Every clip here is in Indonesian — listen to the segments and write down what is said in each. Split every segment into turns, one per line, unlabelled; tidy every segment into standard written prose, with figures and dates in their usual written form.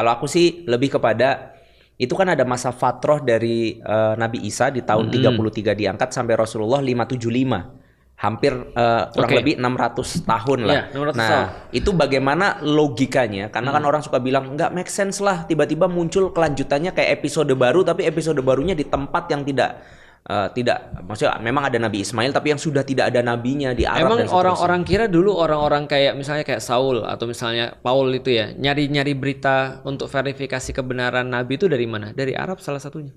Kalau aku sih lebih kepada itu kan ada masa fatroh dari Nabi Isa di tahun 33 diangkat sampai Rasulullah 575. Hampir kurang
Oke.
lebih 600 tahun lah.
Iya, 600
Nah,
tahun.
itu bagaimana logikanya? Karena kan orang suka bilang nggak make sense lah. Tiba-tiba muncul kelanjutannya kayak episode baru, tapi episode barunya di tempat yang tidak, maksudnya memang ada Nabi Ismail, tapi yang sudah tidak ada nabinya di Arab
Emang
dan seterusnya.
orang-orang kira dulu orang-orang kayak misalnya kayak Saul atau misalnya Paul itu ya, nyari-nyari berita untuk verifikasi kebenaran nabi itu dari mana? Dari Arab salah satunya.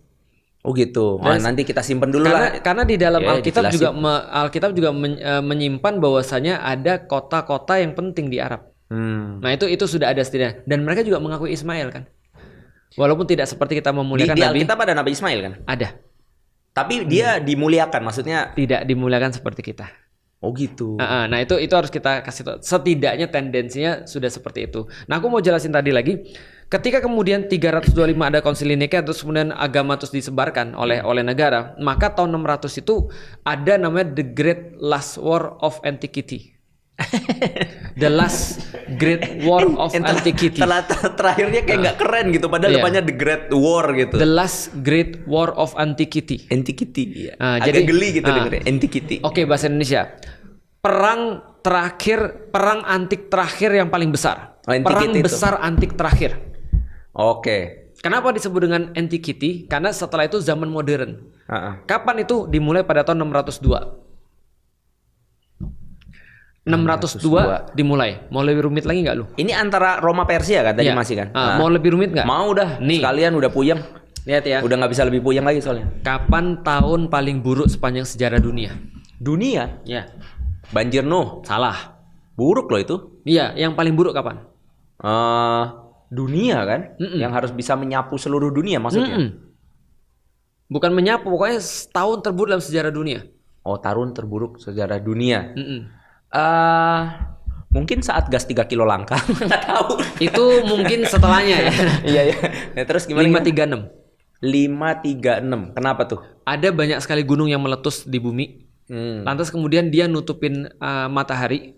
Oh gitu. Nah, nanti kita simpen dulu lah.
Karena di dalam
Ya,
Alkitab
dijelasin.
juga Alkitab juga menyimpan bahwasanya ada kota-kota yang penting di Arab. Nah, itu sudah ada setidaknya, dan mereka juga mengakui Ismail kan. Walaupun tidak seperti kita
Di,
memuliakan
di
nabi,
Alkitab ada Nabi Ismail kan?
ada.
Tapi dia dimuliakan, maksudnya.
Tidak dimuliakan seperti kita.
Oh gitu.
Nah itu harus kita kasih tahu. Setidaknya tendensinya sudah seperti itu. Nah aku mau jelasin tadi lagi. Ketika kemudian 325 ada konsili Nikea, terus kemudian agama terus disebarkan oleh negara, maka tahun 600 itu ada namanya The Great Last War of Antiquity. The Last Great War of Antiquity.
Terakhirnya kayak nggak keren gitu, padahal
Iya.
depannya The Great War gitu.
The Last Great War of Antiquity.
Antiquity. Ya.
Ah,
Agak
jadi-
geli gitu
ah.
dengernya. Antiquity.
Oke, bahasa Indonesia. Perang antik terakhir yang paling besar.
Oh, antiquity
Perang
itu.
besar antik terakhir.
Oke.
Kenapa disebut dengan antiquity? Karena setelah itu zaman modern.
Heeh.
Kapan itu? Dimulai pada tahun 602. 602 dimulai. Mau lebih rumit lagi nggak lu?
Ini antara Roma Persia kan tadi
Iya.
masih kan?
Mau lebih rumit nggak?
Mau dah.
Nih.
Sekalian udah puyeng.
Lihat ya.
Udah nggak bisa lebih puyeng lagi soalnya.
Kapan tahun paling buruk sepanjang sejarah dunia?
Dunia.
Ya.
Banjir Nuh.
Salah.
Buruk loh itu.
Iya, yang paling buruk kapan?
Dunia kan? Yang harus bisa menyapu seluruh dunia maksudnya.
Bukan menyapu, pokoknya tahun terburuk dalam sejarah dunia.
Oh, tahun terburuk sejarah dunia.
Mm-mm.
Mungkin saat gas 3 kilo langka. Nggak tahu.
Itu mungkin setelahnya ya.
Iya ya. Nah, terus gimana?
536.
536. Kenapa tuh?
Ada banyak sekali gunung yang meletus di bumi. Lantas kemudian dia nutupin matahari.